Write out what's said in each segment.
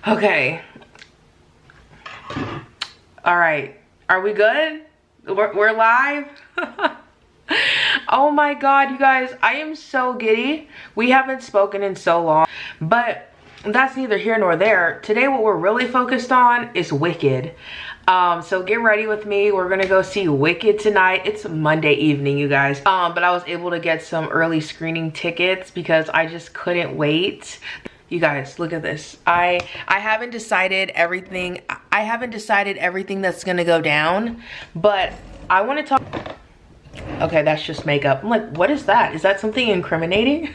Okay. All right. Are we good? We're live? Oh my God, you guys, I am so giddy. We haven't spoken in so long, but that's neither here nor there. Today, what we're really focused on is Wicked. So get ready with me. We're gonna go see Wicked tonight. It's Monday evening, you guys. But I was able to get some early screening tickets because I just couldn't wait. You guys, look at this. I haven't decided everything. I haven't decided everything that's gonna go down, but I want to talk. Okay, that's just makeup. I'm like, what is that? Is that something incriminating?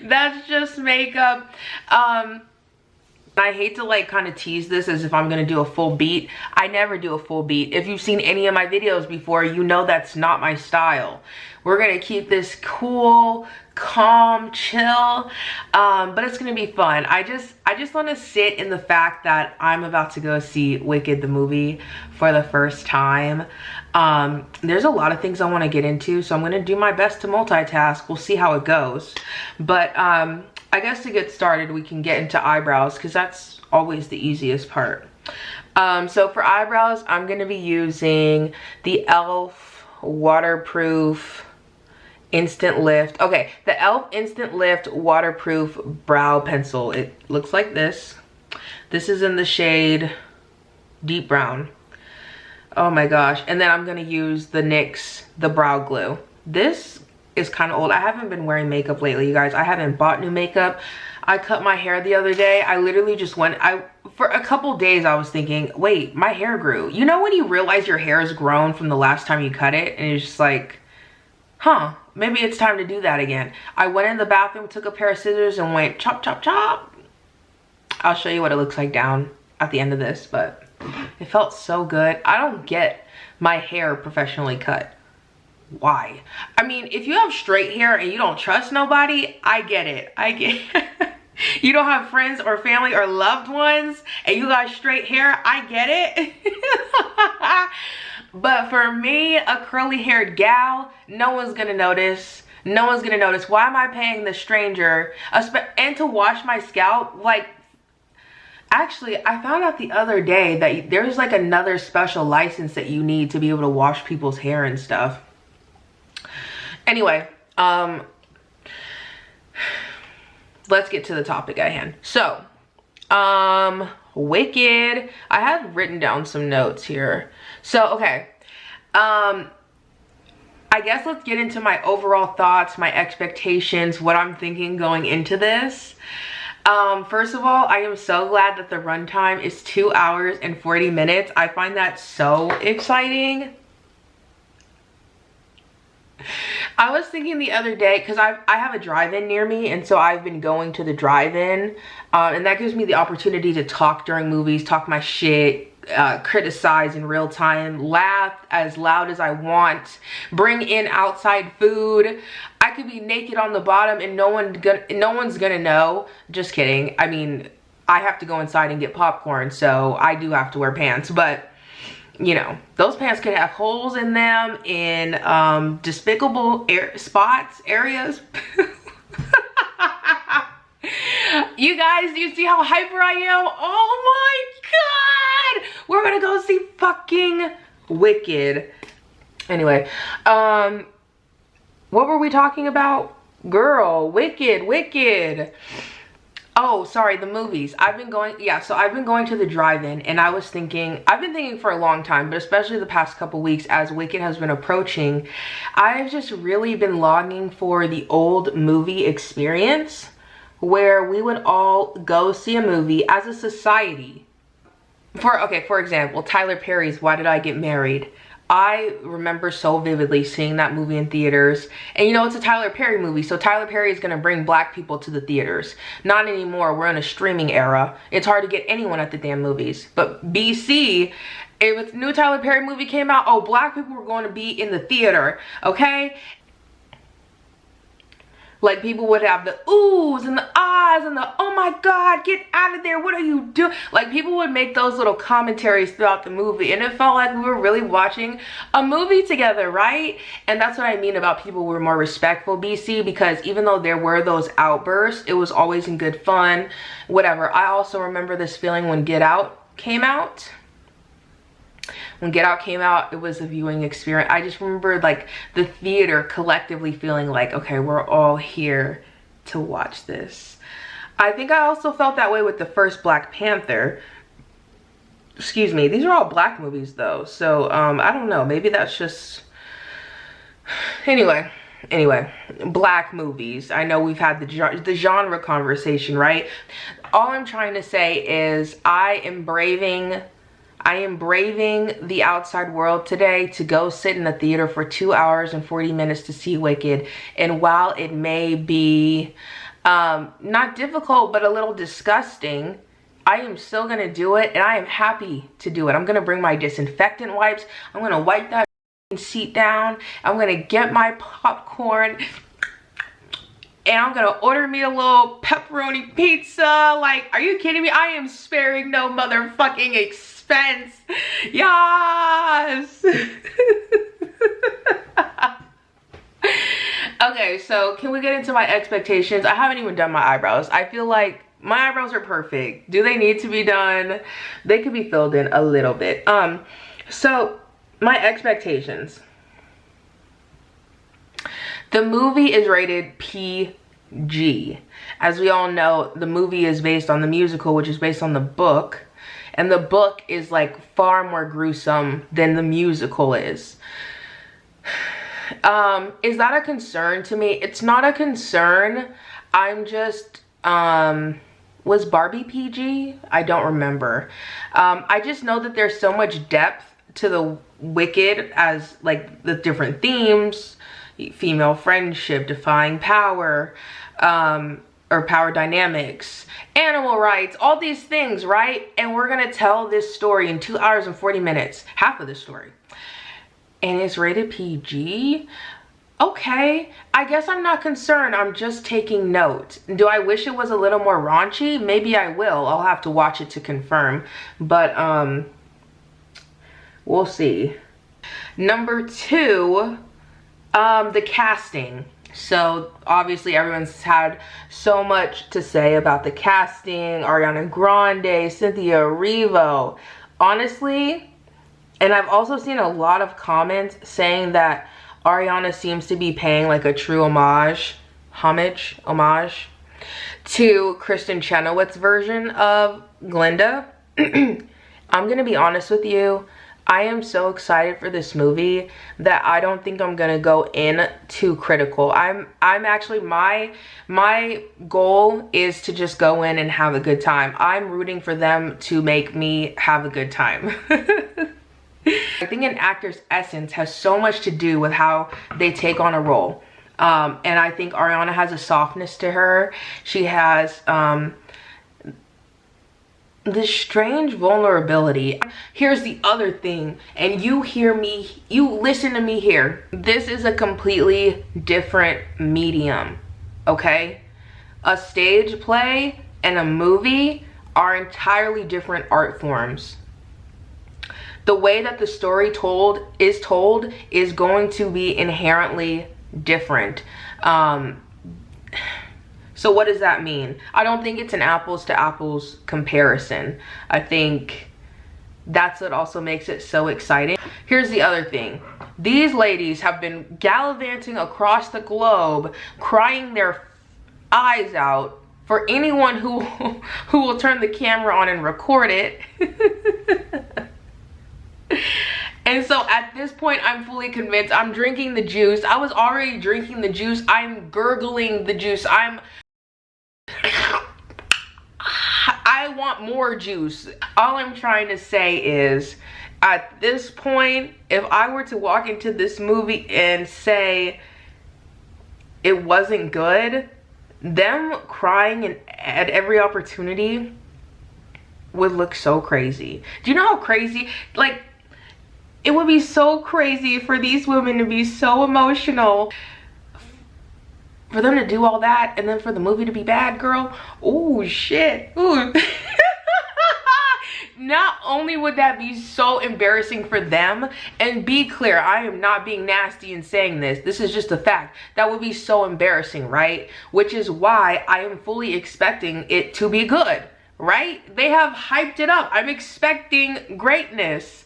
That's just makeup. I hate to like kind of tease this as if I'm gonna do a full beat. I never do a full beat. If you've seen any of my videos before, you know that's not my style. We're gonna keep this cool, calm, chill, but it's gonna be fun. I just want to sit in the fact that I'm about to go see Wicked the movie for the first time. There's a lot of things I want to get into, so I'm gonna do my best to multitask. We'll see how it goes, but I guess to get started, we can get into eyebrows because that's always the easiest part. So for eyebrows, I'm going to be using the e.l.f. Waterproof Instant Lift. Okay, the e.l.f. Instant Lift Waterproof Brow Pencil. It looks like this. This is in the shade Deep Brown. Oh my gosh. And then I'm going to use the NYX, the Brow Glue. This is kind of old. I haven't been wearing makeup lately, you guys. I haven't bought new makeup. I cut my hair the other day. I literally just went, for a couple days I was thinking, wait, my hair grew. You know when you realize your hair has grown from the last time you cut it and it's just like, huh, maybe it's time to do that again. I went in the bathroom, took a pair of scissors and went chop, chop, chop. I'll show you what it looks like down at the end of this, but it felt so good. I don't get my hair professionally cut. Why? I mean, if you have straight hair and you don't trust nobody, I get it. I get it. You don't have friends or family or loved ones and you got straight hair, I get it. But for me, a curly haired gal, no one's gonna notice. No one's gonna notice. Why am I paying the stranger and to wash my scalp? Like, actually, I found out the other day that there's like another special license that you need to be able to wash people's hair and stuff. Anyway, let's get to the topic at hand. So, Wicked. I had written down some notes here. So, okay. I guess let's get into my overall thoughts, my expectations, what I'm thinking going into this. First of all, I am so glad that the runtime is 2 hours and 40 minutes. I find that so exciting. I was thinking the other day, because I have a drive-in near me, and so I've been going to the drive-in, and that gives me the opportunity to talk during movies, talk my shit, criticize in real time, laugh as loud as I want, bring in outside food. I could be naked on the bottom and no one's gonna know. Just kidding. I mean, I have to go inside and get popcorn, so I do have to wear pants, but you know, those pants could have holes in them in despicable areas. You guys, you see how hyper I am? Oh my God! We're gonna go see fucking Wicked. Anyway, what were we talking about? Girl, Wicked. Oh, sorry, the movies. I've been going to the drive-in, and I've been thinking for a long time, but especially the past couple weeks as Wicked has been approaching, I've just really been longing for the old movie experience where we would all go see a movie as a society. For example, Tyler Perry's Why Did I Get Married? I remember so vividly seeing that movie in theaters. And you know, it's a Tyler Perry movie, so Tyler Perry is gonna bring black people to the theaters. Not anymore, we're in a streaming era. It's hard to get anyone at the damn movies. But BC, if a new Tyler Perry movie came out, oh, black people were going to be in the theater, okay? Like, people would have the oohs and the ahs and the oh my my God, get out of there, what are you doing? Like, people would make those little commentaries throughout the movie, and it felt like we were really watching a movie together, right? And that's what I mean about people who were more respectful, BC, because even though there were those outbursts, it was always in good fun, whatever. I also remember this feeling when Get Out came out. When Get Out came out, it was a viewing experience. I just remember like the theater collectively feeling like, okay, we're all here to watch this. I think I also felt that way with the first Black Panther. Excuse me, these are all Black movies though, so I don't know, maybe that's just, anyway, Black movies. I know we've had the genre conversation, right? All I'm trying to say is I am braving the outside world today to go sit in the theater for 2 hours and 40 minutes to see Wicked. And while it may be not difficult, but a little disgusting, I am still gonna do it, and I am happy to do it. I'm gonna bring my disinfectant wipes. I'm gonna wipe that seat down. I'm gonna get my popcorn, and I'm gonna order me a little pepperoni pizza. Like, are you kidding me? I am sparing no motherfucking expense. Yes. Okay, so can we get into my expectations? I haven't even done my eyebrows. I feel like my eyebrows are perfect. Do they need to be done? They could be filled in a little bit. So my expectations. The movie is rated PG. As we all know, the movie is based on the musical, which is based on the book. And the book is like far more gruesome than the musical is. Is that a concern to me? It's not a concern. I'm just, was Barbie PG? I don't remember. I just know that there's so much depth to the Wicked, as like the different themes, female friendship, defying power, or power dynamics, animal rights, all these things, right? And we're gonna tell this story in 2 hours and 40 minutes, half of the story. And it's rated PG? Okay, I guess I'm not concerned. I'm just taking note. Do I wish it was a little more raunchy? Maybe I will. I'll have to watch it to confirm. But we'll see. Number 2, the casting. So obviously everyone's had so much to say about the casting. Ariana Grande, Cynthia Erivo. Honestly, and I've also seen a lot of comments saying that Ariana seems to be paying like a true homage to Kristen Chenoweth's version of Glinda. I'm gonna be honest with you. I am so excited for this movie that I don't think I'm gonna go in too critical. I'm actually, my goal is to just go in and have a good time. I'm rooting for them to make me have a good time. I think an actor's essence has so much to do with how they take on a role. And I think Ariana has a softness to her. She has this strange vulnerability. Here's the other thing, and you listen to me here. This is a completely different medium, okay? A stage play and a movie are entirely different art forms. The way that the story is told is going to be inherently different. So what does that mean? I don't think it's an apples to apples comparison. I think that's what also makes it so exciting. Here's the other thing. These ladies have been gallivanting across the globe, crying their eyes out for anyone who will turn the camera on and record it. And so at this point, I'm fully convinced. I'm drinking the juice. I was already drinking the juice. I'm gurgling the juice. I want more juice. All I'm trying to say is, at this point, if I were to walk into this movie and say it wasn't good, them crying at every opportunity would look so crazy. Do you know how crazy? Like, it would be so crazy for these women to be so emotional For them to do all that and then for the movie to be bad, girl. Oh shit. Ooh. Not only would that be so embarrassing for them, and be clear, I am not being nasty in saying this. This is just a fact. That would be so embarrassing, right? Which is why I am fully expecting it to be good, right? They have hyped it up. I'm expecting greatness.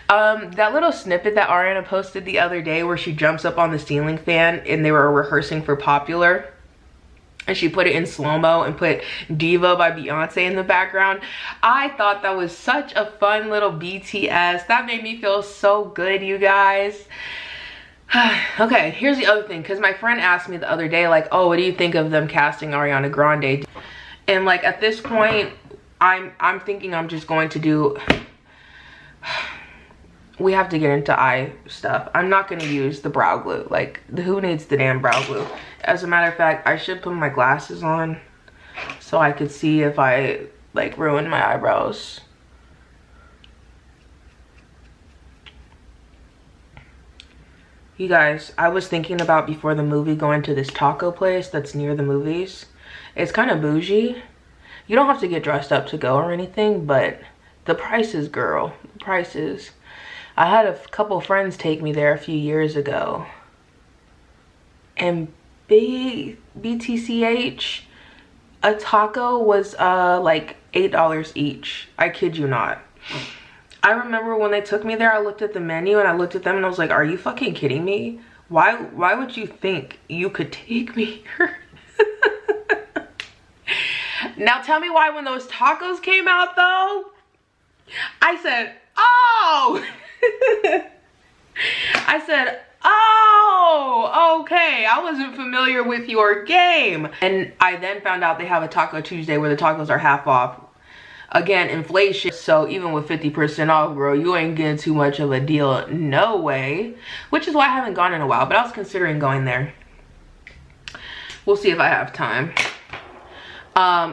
That little snippet that Ariana posted the other day where she jumps up on the ceiling fan and they were rehearsing for Popular, and she put it in slow-mo and put Diva by Beyonce in the background. I thought that was such a fun little BTS. That made me feel so good, you guys. Okay, here's the other thing, because my friend asked me the other day, like, oh, what do you think of them casting Ariana Grande? And like at this point, I'm thinking I'm just going to do, we have to get into eye stuff. I'm not going to use the brow glue. Like, who needs the damn brow glue? As a matter of fact, I should put my glasses on so I could see if I like ruin my eyebrows. You guys, I was thinking about before the movie going to this taco place that's near the movies. It's kind of bougie. You don't have to get dressed up to go or anything, but the prices, girl, the prices. I had a couple friends take me there a few years ago, and BTCH, a taco was like $8 each. I kid you not. I remember when they took me there, I looked at the menu and I looked at them and I was like, are you fucking kidding me? Why would you think you could take me here? Now tell me why when those tacos came out though, I said, oh. I said, oh, okay, I wasn't familiar with your game. And I then found out they have a Taco Tuesday where the tacos are half off. Again, inflation, so even with 50% off, girl, you ain't getting too much of a deal, no way. Which is why I haven't gone in a while, but I was considering going there. We'll see if I have time.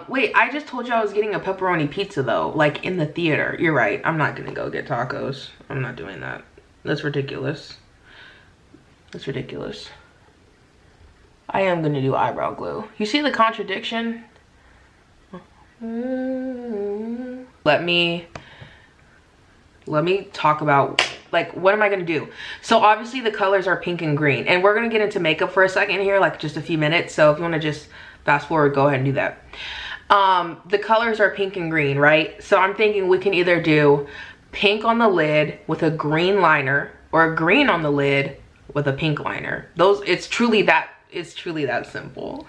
Wait, I just told you I was getting a pepperoni pizza though, like in the theater. You're right, I'm not gonna go get tacos. I'm not doing that. That's ridiculous. That's ridiculous. I am gonna do eyebrow glue. You see the contradiction? Let me talk about, like, what am I gonna do? So obviously the colors are pink and green, and we're gonna get into makeup for a second here, like just a few minutes. So if you wanna just fast forward, go ahead and do that. The colors are pink and green, right? So I'm thinking we can either do pink on the lid with a green liner, or a green on the lid with a pink liner. It's truly that simple.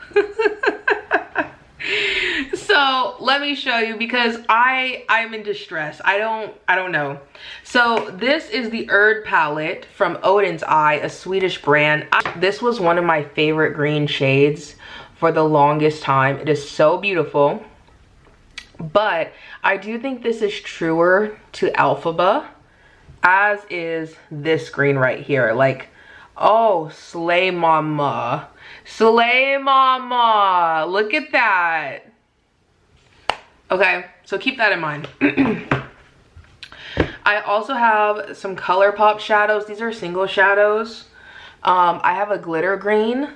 So let me show you, because I'm in distress. I don't know. So this is the Erd palette from Odin's Eye, a Swedish brand. This was one of my favorite green shades for the longest time. It is so beautiful, but I do think this is truer to Alphaba, as is this green right here. Like, oh, slay mama, slay mama, look at that. Okay, so keep that in mind. I also have some ColourPop shadows. These are single shadows. I have a glitter green.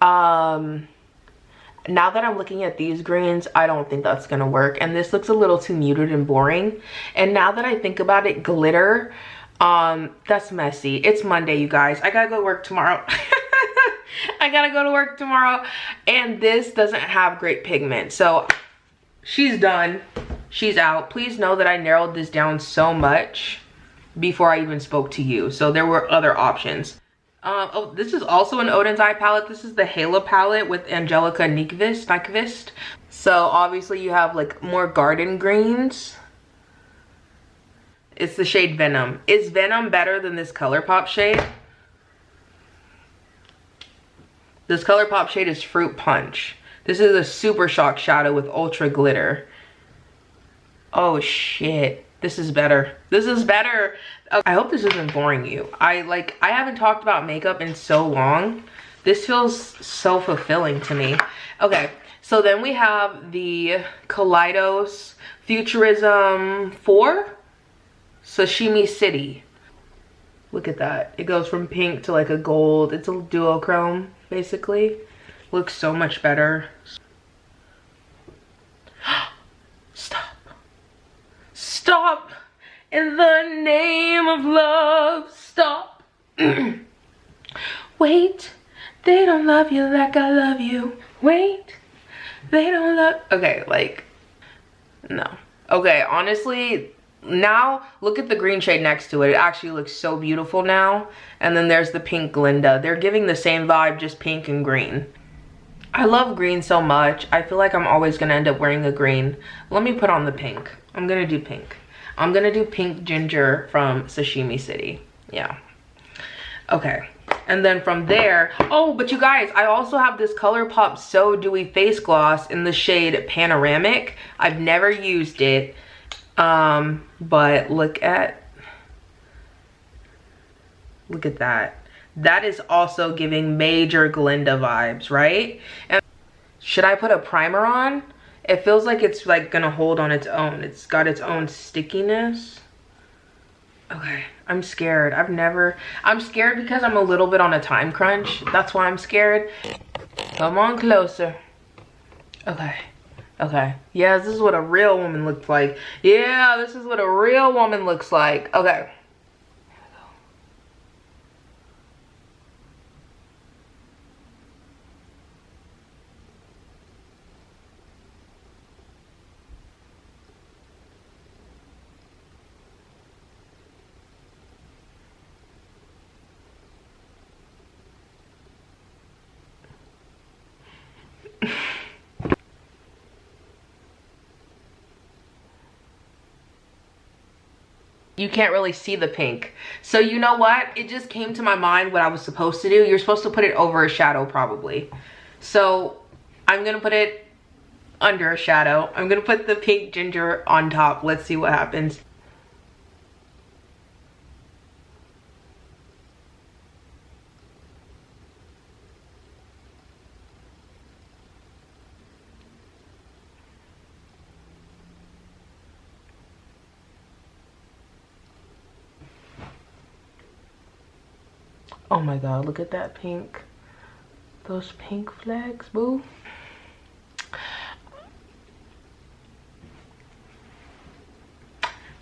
Now that I'm looking at these greens, I don't think that's gonna work, and this looks a little too muted and boring. And now that I think about it, glitter, that's messy. It's Monday, you guys. I gotta go to work tomorrow. I gotta go to work tomorrow, and this doesn't have great pigment, so she's done. She's out. Please know that I narrowed this down so much before I even spoke to you, so there were other options. Oh, this is also an Odin's Eye palette. This is the Halo palette with Angelica Nyqvist. So obviously you have like more garden greens. It's the shade Venom. Is Venom better than this ColourPop shade? This ColourPop shade is Fruit Punch. This is a Super Shock shadow with ultra glitter. Oh shit. This is better. This is better. I hope this isn't boring you. I haven't talked about makeup in so long. This feels so fulfilling to me. Okay, so then we have the Kaleidos Futurism 4 Sashimi City. Look at that. It goes from pink to like a gold. It's a duochrome, basically. Looks so much better. Stop. Stop. In the name of love, stop. Wait. They don't love you like I love you. Wait. They don't love... Okay, like... No. Okay, honestly... Now, look at the green shade next to it. It actually looks so beautiful now. And then there's the pink Glinda. They're giving the same vibe, just pink and green. I love green so much. I feel like I'm always going to end up wearing a green. Let me put on the pink. I'm going to do pink. I'm going to do pink ginger from Sashimi City. Yeah. Okay. And then from there... Oh, but you guys, I also have this ColourPop So Dewy Face Gloss in the shade Panoramic. I've never used it. But look at that. That is also giving major Glinda vibes, right? And should I put a primer on? It feels like it's like gonna hold on its own. It's got its own stickiness. Okay, I'm scared. I'm scared because I'm a little bit on a time crunch. That's why I'm scared. Come on closer. Okay. Okay. Yeah, this is what a real woman looks like. Yeah, this is what a real woman looks like. Okay. You can't really see the pink. So you know what? It just came to my mind what I was supposed to do. You're supposed to put it over a shadow probably. So I'm gonna put it under a shadow. I'm gonna put the pink ginger on top. Let's see what happens. Oh my god, look at that pink. Those pink flags, boo.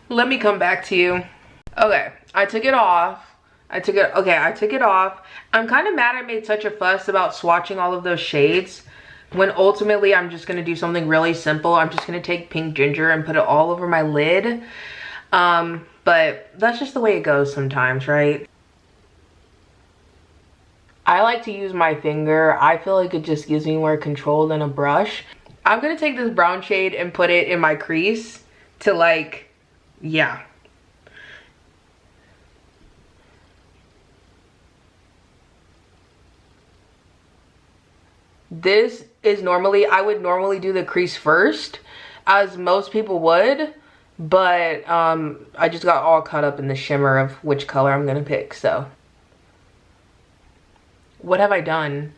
Let me come back to you. Okay, I took it off. I took it off. I'm kind of mad I made such a fuss about swatching all of those shades when ultimately I'm just gonna do something really simple. I'm just gonna take pink ginger and put it all over my lid. But that's just the way it goes sometimes, right? I like to use my finger. I feel like it just gives me more control than a brush. I'm gonna take this brown shade and put it in my crease to like, yeah. This is normally, I would normally do the crease first, as most people would, but I just got all caught up in the shimmer of which color I'm gonna pick, so. What have I done?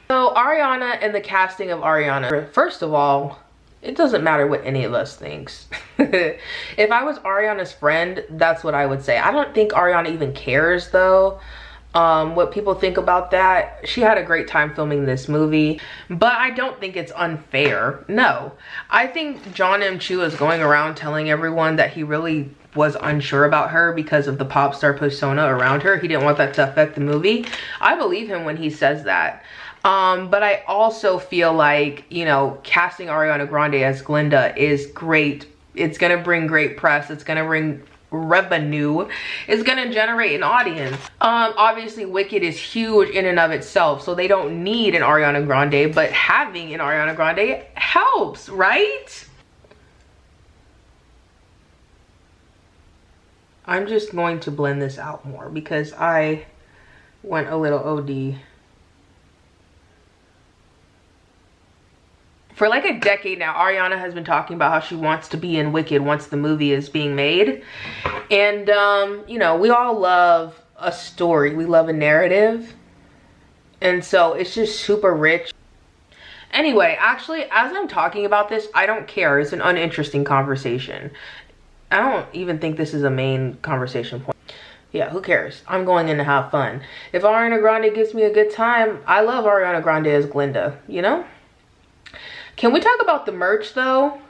So Ariana and the casting of Ariana. First of all, it doesn't matter what any of us thinks. If I was Ariana's friend, that's what I would say. I don't think Ariana even cares though, what people think about that. She had a great time filming this movie, but I don't think it's unfair. No, I think John M. Chu is going around telling everyone that he really was unsure about her because of the pop star persona around her. He didn't want that to affect the movie. I believe him when he says that. But I also feel like, you know, casting Ariana Grande as Glinda is great. It's gonna bring great press. It's gonna bring revenue. It's gonna generate an audience. Obviously Wicked is huge in and of itself, so they don't need an Ariana Grande, but having an Ariana Grande helps, right? I'm just going to blend this out more because I went a little OD. For like a decade now, Ariana has been talking about how she wants to be in Wicked once the movie is being made. And, you know, we all love a story. We love a narrative. And so it's just super rich. Anyway, actually, as I'm talking about this, I don't care. It's an uninteresting conversation. I don't even think this is a main conversation point. Yeah, who cares? I'm going in to have fun. If Ariana Grande gives me a good time, I love Ariana Grande as Glinda, you know? Can we talk about the merch though?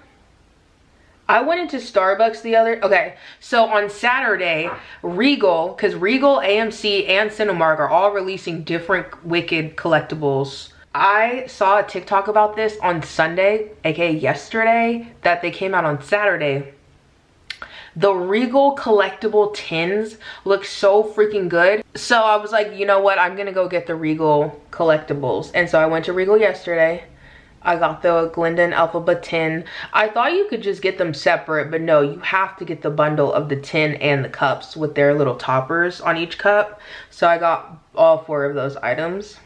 I went into Starbucks okay, so on Saturday, Regal, because Regal, AMC, and Cinemark are all releasing different Wicked collectibles. I saw a TikTok about this on Sunday, aka yesterday, that they came out on Saturday. The Regal collectible tins look so freaking good. So I was like, you know what? I'm gonna go get the Regal collectibles. And so I went to Regal yesterday. I got the Glinda and Elphaba tin. I thought you could just get them separate, but no, you have to get the bundle of the tin and the cups with their little toppers on each cup. So I got all 4 of those items.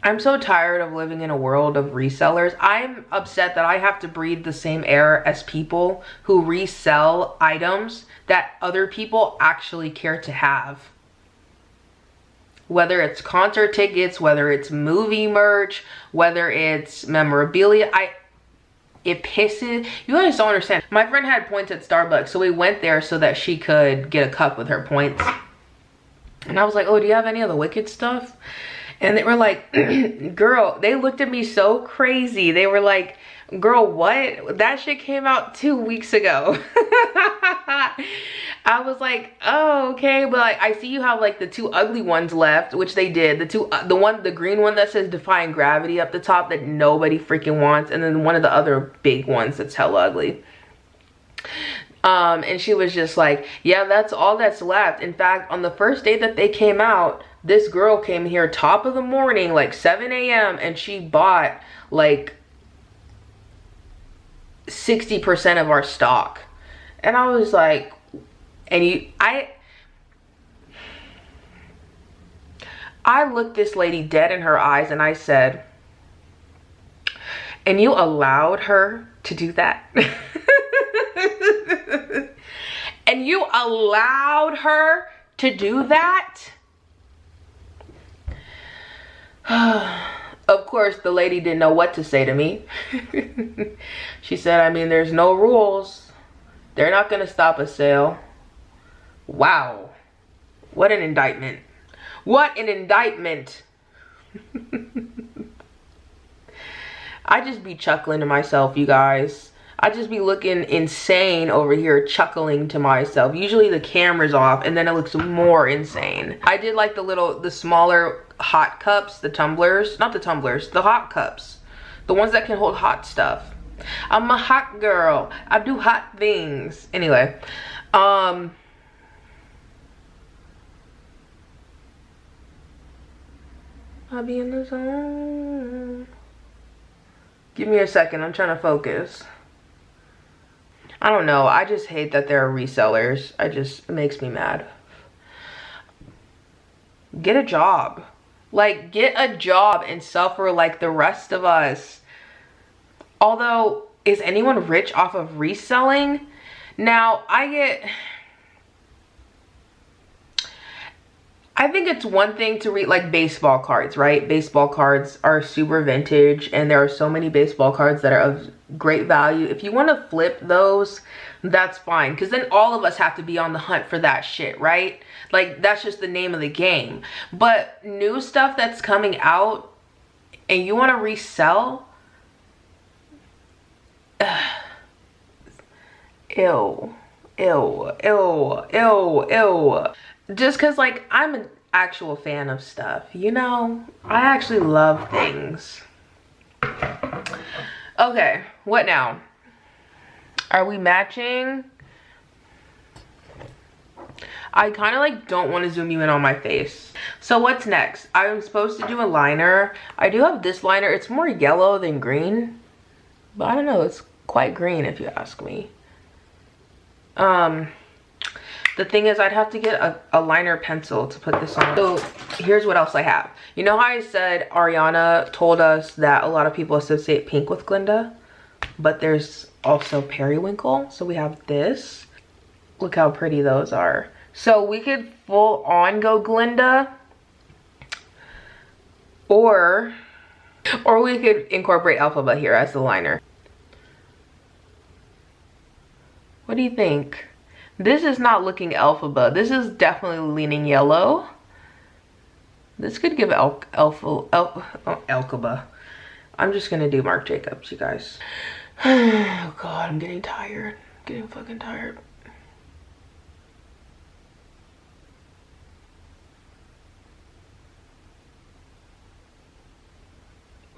I'm so tired of living in a world of resellers. I'm upset that I have to breathe the same air as people who resell items that other people actually care to have. Whether it's concert tickets, whether it's movie merch, whether it's memorabilia, it pisses, you guys don't understand. My friend had points at Starbucks, so we went there so that she could get a cup with her points. And I was like, oh, do you have any of the Wicked stuff? And they were like, girl, they looked at me so crazy. They were like, girl, what? That shit came out 2 weeks ago. I was like, oh, okay. But like, I see you have like the 2 ugly ones left, which they did. The green one that says Defying Gravity up the top that nobody freaking wants. And then one of the other big ones that's hella ugly. And she was just like, yeah, that's all that's left. In fact, on the first day that they came out, this girl came here top of the morning, like 7 a.m. and she bought like 60% of our stock. And I was like, I looked this lady dead in her eyes and I said, and you allowed her to do that? And you allowed her to do that? Of course, the lady didn't know what to say to me. She said, I mean, there's no rules. They're not going to stop a sale. Wow. What an indictment. What an indictment. I just be chuckling to myself, you guys. I just be looking insane over here, chuckling to myself. Usually the camera's off and then it looks more insane. I did like the smaller hot cups, the tumblers, not the tumblers, the hot cups. The ones that can hold hot stuff. I'm a hot girl. I do hot things. Anyway, I'll be in the zone. Give me a second, I'm trying to focus. I don't know, I just hate that there are resellers. It makes me mad. Get a job. Like, get a job and suffer like the rest of us. Although, is anyone rich off of reselling? Now, I think it's one thing to read like baseball cards, right? Baseball cards are super vintage and there are so many baseball cards that are of great value. If you want to flip those, that's fine. Because then all of us have to be on the hunt for that shit, right? Like, that's just the name of the game. But new stuff that's coming out and you want to resell? Ew. Ew. Ew. Ew. Ew. Just because, like, I'm an actual fan of stuff, you know? I actually love things. Okay, what now? Are we matching? I kind of like don't want to zoom you in on my face. So what's next? I'm supposed to do a liner. I do have this liner. It's more yellow than green. But I don't know, it's quite green if you ask me. The thing is, I'd have to get a liner pencil to put this on. So here's what else I have. You know how I said Ariana told us that a lot of people associate pink with Glinda? But there's also periwinkle. So we have this. Look how pretty those are. So we could full on go Glinda. Or we could incorporate Elphaba here as the liner. What do you think? This is not looking alphaba. This is definitely leaning yellow. This could give alphaba. I'm just gonna do Marc Jacobs, you guys. Oh God, I'm getting tired. Getting fucking tired.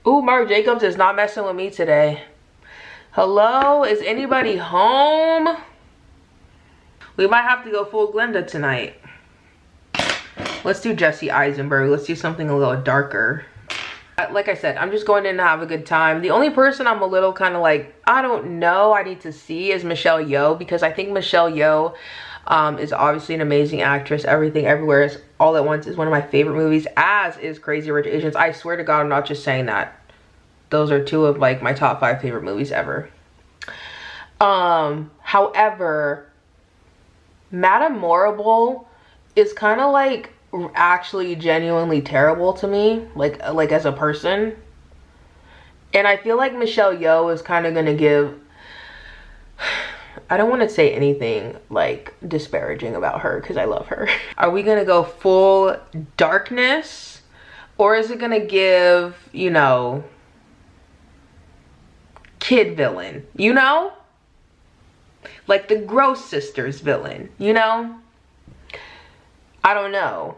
Ooh, Marc Jacobs is not messing with me today. Hello, is anybody home? We might have to go full Glenda tonight. Let's do Jesse Eisenberg. Let's do something a little darker. Like I said, I'm just going in to have a good time. The only person I'm a little kind of like, I don't know, I need to see is Michelle Yeoh, because I think Michelle Yeoh is obviously an amazing actress. Everything Everywhere is All at Once is one of my favorite movies, as is Crazy Rich Asians. I swear to God, I'm not just saying that. Those are two of like my top 5 favorite movies ever. However, Madame Morrible is kind of like actually genuinely terrible to me, like as a person. And I feel like Michelle Yeoh is kind of gonna give, I don't want to say anything like disparaging about her because I love her. Are we gonna go full darkness, or is it gonna give, you know, kid villain, you know, like the Gross Sisters villain, you know? I don't know.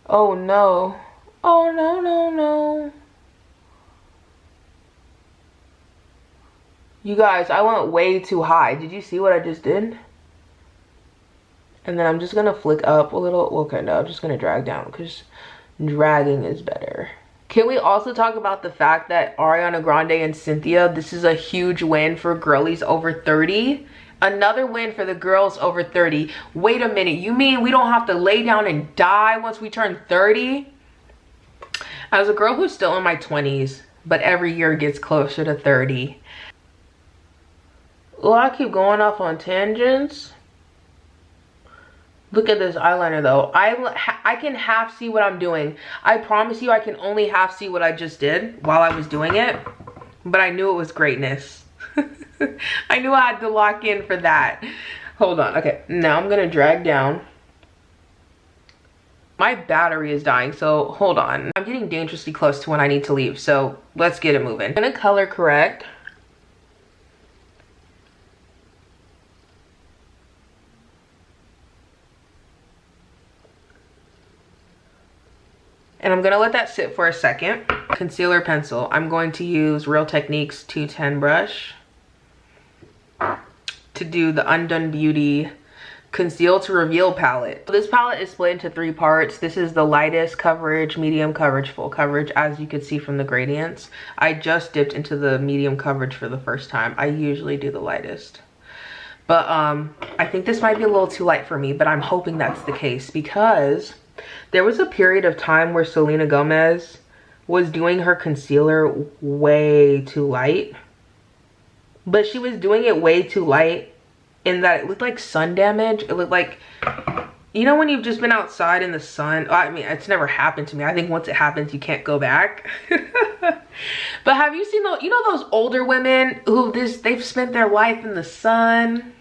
Oh no. Oh no, no, no. You guys, I went way too high. Did you see what I just did? And then I'm just gonna flick up a little. Okay, no, I'm just gonna drag down because dragging is better. Can we also talk about the fact that Ariana Grande and Cynthia, this is a huge win for girlies over 30. Another win for the girls over 30. Wait a minute, you mean we don't have to lay down and die once we turn 30? As a girl who's still in my 20s, but every year gets closer to 30. Oh, I keep going off on tangents. Look at this eyeliner though. I can half see what I'm doing. I promise you I can only half see what I just did while I was doing it. But I knew it was greatness. I knew I had to lock in for that. Hold on. Okay, now I'm gonna drag down. My battery is dying, so hold on. I'm getting dangerously close to when I need to leave, so let's get it moving. I'm gonna color correct. And I'm gonna let that sit for a second. Concealer pencil. I'm going to use Real Techniques 210 brush to do the Undone Beauty Conceal to Reveal palette. This palette is split into 3 parts. This is the lightest coverage, medium coverage, full coverage, as you could see from the gradients. I just dipped into the medium coverage for the first time. I usually do the lightest. But I think this might be a little too light for me, but I'm hoping that's the case because there was a period of time where Selena Gomez was doing her concealer way too light. But she was doing it way too light in that it looked like sun damage. It looked like, you know when you've just been outside in the sun? I mean, it's never happened to me. I think once it happens, you can't go back. But have you seen those, you know those older women who they've spent their life in the sun?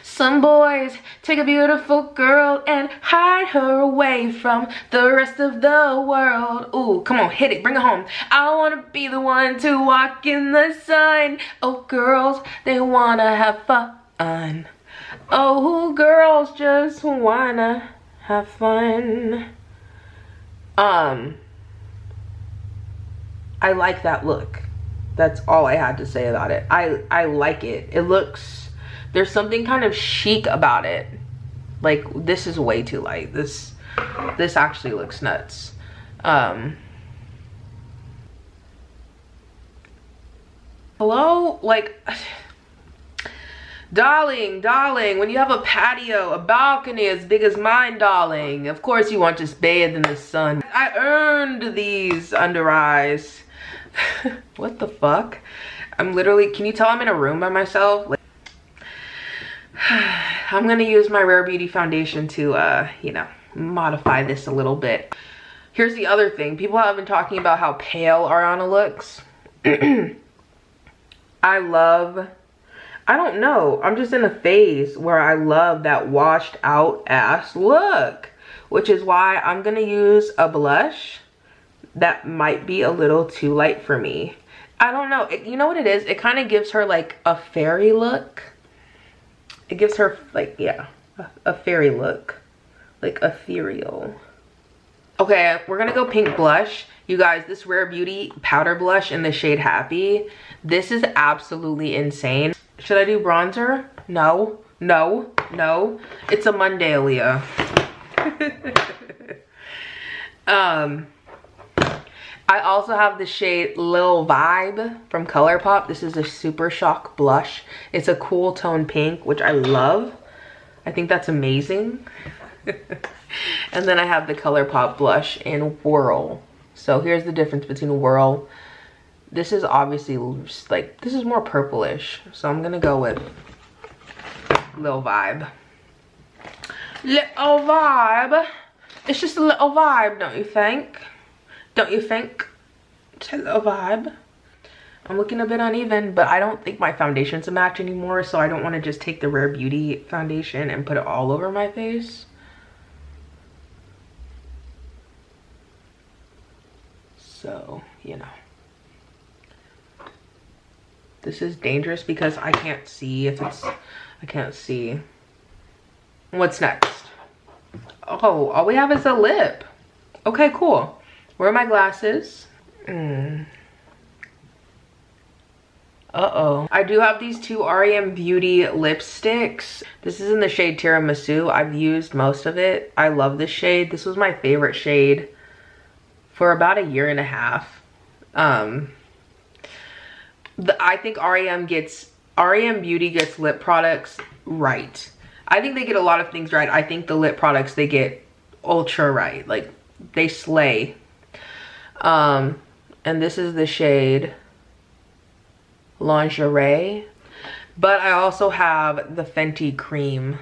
Some boys take a beautiful girl and hide her away from the rest of the world. Ooh, come on, hit it, bring it home. I wanna be the one to walk in the sun. Oh, girls, they wanna have fun. Oh, girls just wanna have fun. I like that look. That's all I had to say about it. I like it. It looks, there's something kind of chic about it. Like, this is way too light. This actually looks nuts. Hello? Like, darling, when you have a patio, a balcony as big as mine, darling, of course you want to just bathe in the sun. I earned these under eyes. What the fuck? I'm literally, can you tell I'm in a room by myself? Like, I'm gonna use my Rare Beauty foundation to, you know, modify this a little bit. Here's the other thing. People have been talking about how pale Ariana looks. I don't know. I'm just in a phase where I love that washed out ass look, which is why I'm gonna use a blush that might be a little too light for me. I don't know. You know what it is? It kind of gives her like a fairy look. It gives her like, yeah, a fairy look, like ethereal. Okay, we're gonna go pink blush. You guys, this Rare Beauty powder blush in the shade Happy, this is absolutely insane. Should I do bronzer? No, no, no. It's a Monday, Aaliyah. I also have the shade Lil Vibe from ColourPop. This is a Super Shock blush. It's a cool tone pink, which I love. I think that's amazing. And then I have the ColourPop blush in Whirl. So here's the difference between Whirl. This is obviously like, this is more purplish. So I'm gonna go with Lil Vibe. Little vibe. It's just a little vibe, don't you think? Don't you think? It's a little vibe. I'm looking a bit uneven, but I don't think my foundation's a match anymore, so I don't want to just take the Rare Beauty foundation and put it all over my face. So, you know. This is dangerous because I can't see if it's, I can't see. What's next? Oh, all we have is a lip. Okay, cool. Where are my glasses? Uh-oh. I do have these two REM Beauty lipsticks. This is in the shade Tiramisu. I've used most of it. I love this shade. This was my favorite shade for about 1.5 years. I think REM Beauty gets lip products right. I think they get a lot of things right. I think the lip products, they get ultra right. Like, they slay. And this is the shade Lingerie. But I also have the Fenty Cream,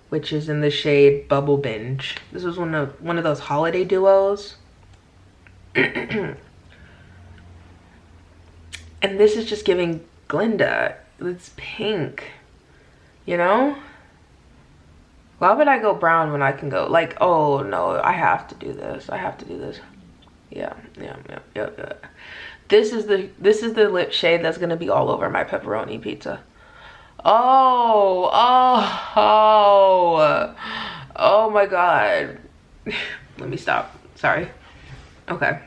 which is in the shade Bubble Binge. This was one of those holiday duos. And this is just giving Glinda. It's pink, you know? Why would I go brown when I can go like, oh no, I have to do this. I have to do this. Yeah. This is the lip shade that's gonna be all over my pepperoni pizza. Oh my God. Let me stop. Sorry. Okay.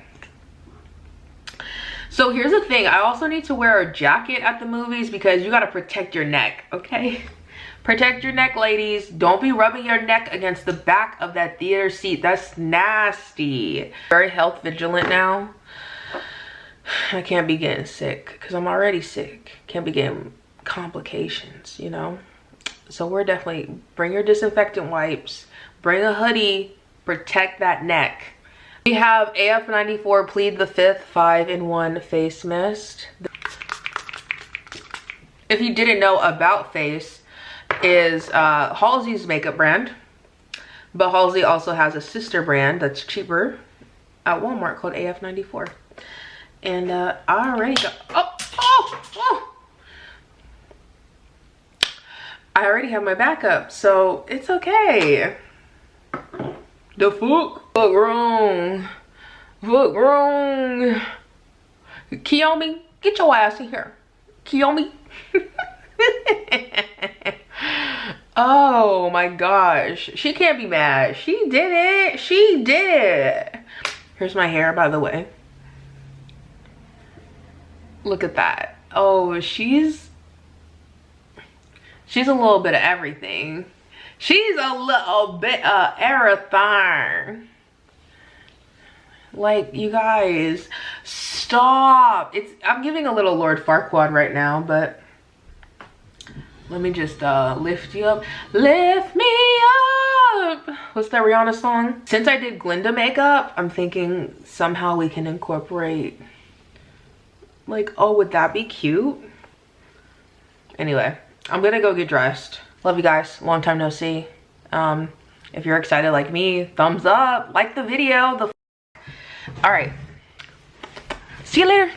So here's the thing. I also need to wear a jacket at the movies because you gotta protect your neck, okay? Protect your neck, ladies. Don't be rubbing your neck against the back of that theater seat. That's nasty. Very health vigilant now. I can't be getting sick because I'm already sick. Can't be getting complications, you know? So we're definitely, bring your disinfectant wipes, bring a hoodie, protect that neck. We have AF94 Plead the 5th 5-in-1 face mist. If you didn't know, About Face is Halsey's makeup brand, but Halsey also has a sister brand that's cheaper at Walmart called AF94. And I already got, I already have my backup, so it's okay. The fuck wrong? Fuck wrong? Kiyomi, get your ass in here. Kiyomi. Oh my gosh. She can't be mad. She did it. She did it. Here's my hair, by the way. Look at that. Oh, she's a little bit of everything. She's a little bit of everything. Like, you guys, stop. I'm giving a little Lord Farquaad right now, but let me just lift you up. Lift me up. What's that Rihanna song? Since I did Glinda makeup, I'm thinking somehow we can incorporate, like, oh, would that be cute? Anyway, I'm gonna go get dressed. Love you guys. Long time no see. If you're excited like me, thumbs up, like the video. All right, see you later.